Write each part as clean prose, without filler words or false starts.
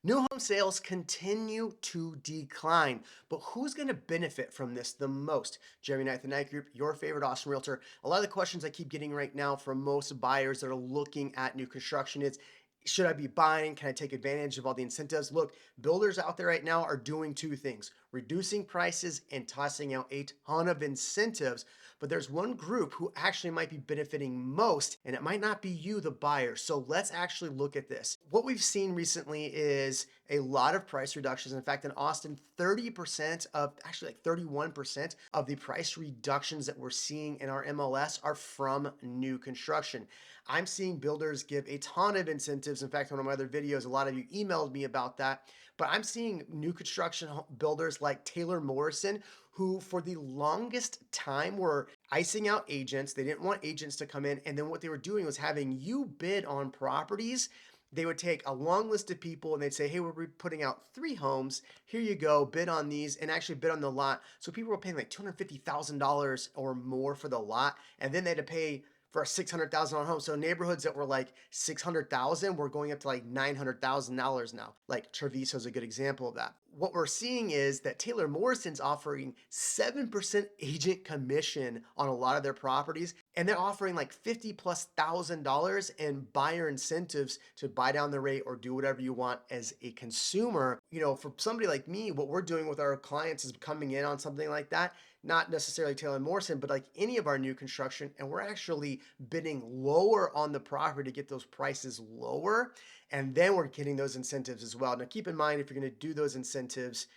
New home sales continue to decline, but who's going to benefit from this the most? Jeremy Knight, the Knight Group, your favorite Austin realtor. A lot of the questions I keep getting right now from most buyers that are looking at new construction is, should I be buying? Can I take advantage of all the incentives? Look, builders out there right now are doing two things: reducing prices and tossing out a ton of incentives. But there's one group who actually might be benefiting most, and it might not be you, the buyer. So let's actually look at this. What we've seen recently is a lot of price reductions. In fact, in Austin, 30% of, actually like 31% of the price reductions that we're seeing in our MLS are from new construction. I'm seeing builders give a ton of incentives. In fact, one of my other videos, a lot of you emailed me about that. But I'm seeing new construction builders like Taylor Morrison, who for the longest time were icing out agents. They didn't want agents to come in. And then what they were doing was having you bid on properties. They would take a long list of people and they'd say, hey, we're putting out 3 homes. Here you go, bid on these, and actually bid on the lot. So people were paying like $250,000 or more for the lot. And then they had to pay for a $600,000 home. So neighborhoods that were like 600,000 were going up to like $900,000 now. Like Treviso is a good example of that. What we're seeing is that Taylor Morrison's offering 7% agent commission on a lot of their properties, and they're offering like 50 plus $1,000 in buyer incentives to buy down the rate or do whatever you want as a consumer. You know, for somebody like me, what we're doing with our clients is coming in on something like that, not necessarily Taylor Morrison, but like any of our new construction, and we're actually bidding lower on the property to get those prices lower, and then we're getting those incentives as well. Now, keep in mind, if you're going to do those incentives,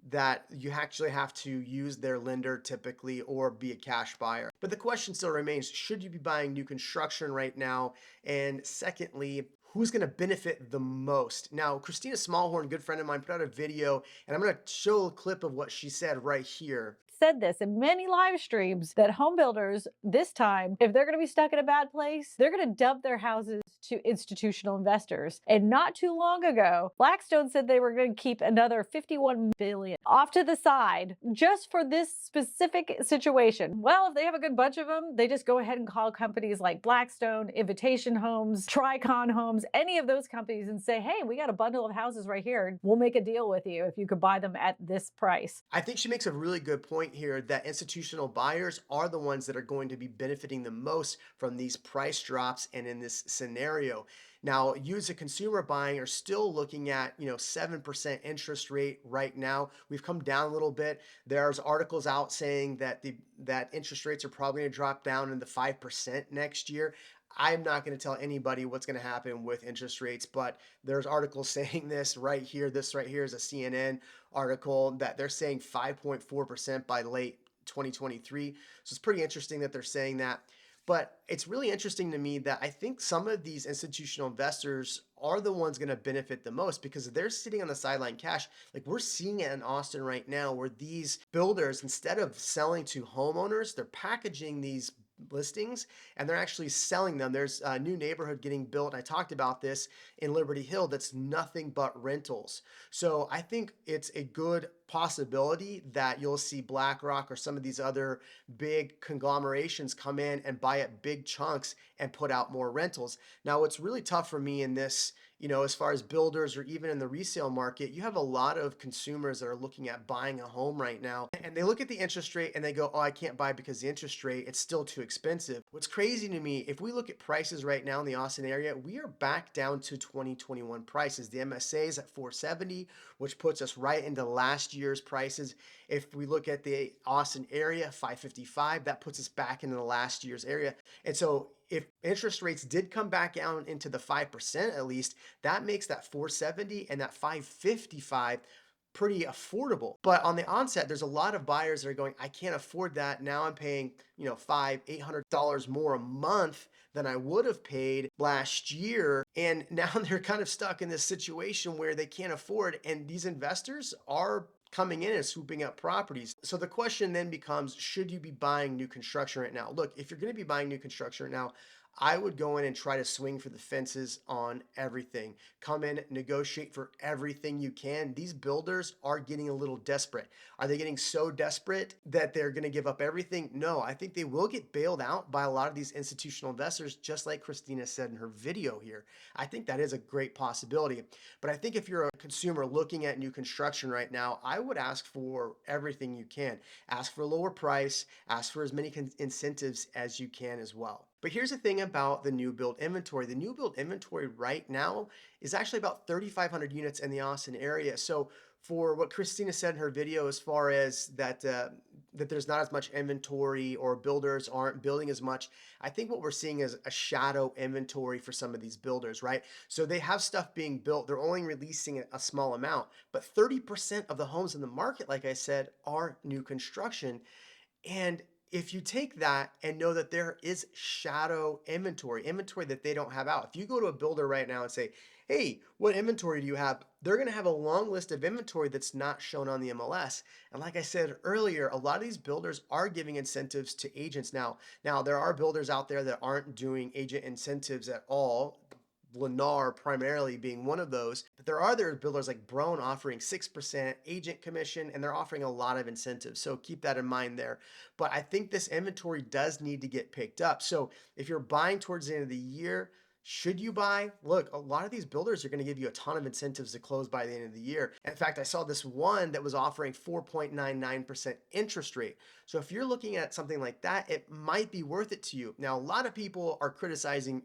that you actually have to use their lender typically or be a cash buyer. But the question still remains, should you be buying new construction right now? And secondly, who's going to benefit the most? Now, Christina Smallhorn, good friend of mine, put out a video, and I'm going to show a clip of what she said right here. Said this in many live streams that home builders this time, if they're going to be stuck in a bad place, they're going to dump their houses to institutional investors. And not too long ago, Blackstone said they were going to keep another 51 billion off to the side just for this specific situation. Well, if they have a good bunch of them, they just go ahead and call companies like Blackstone, Invitation Homes, Tricon Homes, any of those companies, and say, hey, we got a bundle of houses right here. We'll make a deal with you if you could buy them at this price. I think she makes a really good point here that institutional buyers are the ones that are going to be benefiting the most from these price drops and in this scenario. Now, you as a consumer buying are still looking at, 7% interest rate right now. We've come down a little bit. There's articles out saying that that interest rates are probably going to drop down in the 5% next year. I'm not going to tell anybody what's going to happen with interest rates, but there's articles saying this right here. This right here is a CNN article that they're saying 5.4% by late 2023. So it's pretty interesting that they're saying that. But it's really interesting to me that I think some of these institutional investors are the ones going to benefit the most because they're sitting on the sideline cash. Like we're seeing it in Austin right now where these builders, instead of selling to homeowners, they're packaging these listings and they're actually selling them. There's a new neighborhood getting built. I talked about this in Liberty Hill that's nothing but rentals. So I think it's a good possibility that you'll see BlackRock or some of these other big conglomerations come in and buy up big chunks and put out more rentals. Now, what's really tough for me in this, as far as builders or even in the resale market, you have a lot of consumers that are looking at buying a home right now and they look at the interest rate and they go, oh, I can't buy because the interest rate, it's still too expensive. What's crazy to me, if we look at prices right now in the Austin area, we are back down to 2021 prices. The MSA is at 470, which puts us right into last year's prices. If we look at the Austin area, 555, that puts us back into the last year's area. And so if interest rates did come back down into the 5% at least, that makes that 470 and that 555 pretty affordable. But on the onset, there's a lot of buyers that are going, I can't afford that. Now I'm paying, $500-$800 more a month than I would have paid last year. And now they're kind of stuck in this situation where they can't afford. And these investors are coming in and swooping up properties. So the question then becomes, should you be buying new construction right now? Look, if you're going to be buying new construction right now, I would go in and try to swing for the fences on everything. Come in, negotiate for everything you can. These builders are getting a little desperate. Are they getting so desperate that they're going to give up everything? No, I think they will get bailed out by a lot of these institutional investors, just like Christina said in her video here. I think that is a great possibility. But I think if you're a consumer looking at new construction right now, I would ask for everything you can. Ask for a lower price, ask for as many incentives as you can as well. But here's the thing about the new build inventory. The new build inventory right now is actually about 3,500 units in the Austin area. So for what Christina said in her video, as far as that there's not as much inventory or builders aren't building as much, I think what we're seeing is a shadow inventory for some of these builders, right? So they have stuff being built, they're only releasing a small amount, but 30% of the homes in the market, like I said, are new construction. And if you take that and know that there is shadow inventory that they don't have out. If you go to a builder right now and say, "Hey, what inventory do you have?" They're going to have a long list of inventory that's not shown on the MLS. And like I said earlier, a lot of these builders are giving incentives to agents now. Now, there are builders out there that aren't doing agent incentives at all. Lennar primarily being one of those. But there are other builders like Brown offering 6% agent commission, and they're offering a lot of incentives. So keep that in mind there. But I think this inventory does need to get picked up. So if you're buying towards the end of the year, should you buy? Look, a lot of these builders are going to give you a ton of incentives to close by the end of the year. In fact, I saw this one that was offering 4.99% interest rate. So if you're looking at something like that, it might be worth it to you. Now, a lot of people are criticizing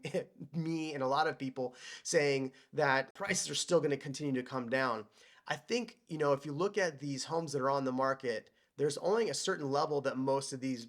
me and a lot of people saying that prices are still going to continue to come down. I think, if you look at these homes that are on the market, there's only a certain level that most of these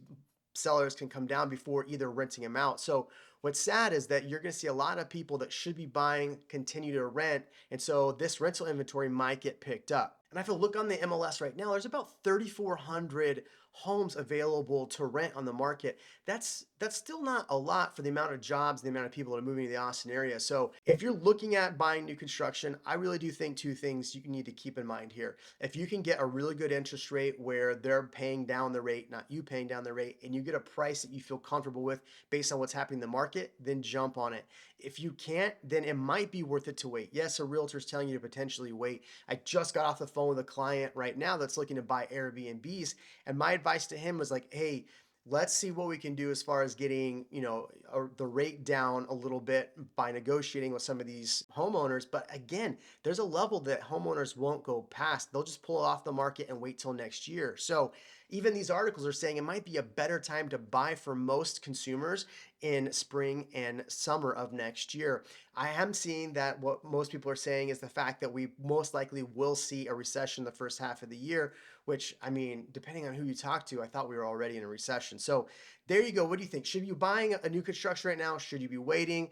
sellers can come down before either renting them out. So what's sad is that you're going to see a lot of people that should be buying continue to rent, and so this rental inventory might get picked up. And if I look on the MLS right now, there's about 3,400 homes available to rent on the market. That's still not a lot for the amount of jobs and the amount of people that are moving to the Austin area. So if you're looking at buying new construction, I really do think two things you need to keep in mind here. If you can get a really good interest rate where they're paying down the rate, not you paying down the rate, and you get a price that you feel comfortable with based on what's happening in the market, then jump on it. If you can't, then it might be worth it to wait. Yes, a realtor is telling you to potentially wait. I just got off the phone with a client right now that's looking to buy Airbnbs, and my advice to him was like, hey, let's see what we can do as far as getting the rate down a little bit by negotiating with some of these homeowners. But again, there's a level that homeowners won't go past. They'll just pull it off the market and wait till next year. So even these articles are saying it might be a better time to buy for most consumers in spring and summer of next year. I am seeing that what most people are saying is the fact that we most likely will see a recession the first half of the year, which, I mean, depending on who you talk to, I thought we were already in a recession. So there you go. What do you think? Should you be buying a new construction right now? Should you be waiting?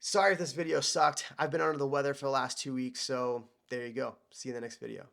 Sorry if this video sucked. I've been under the weather for the last 2 weeks. So there you go. See you in the next video.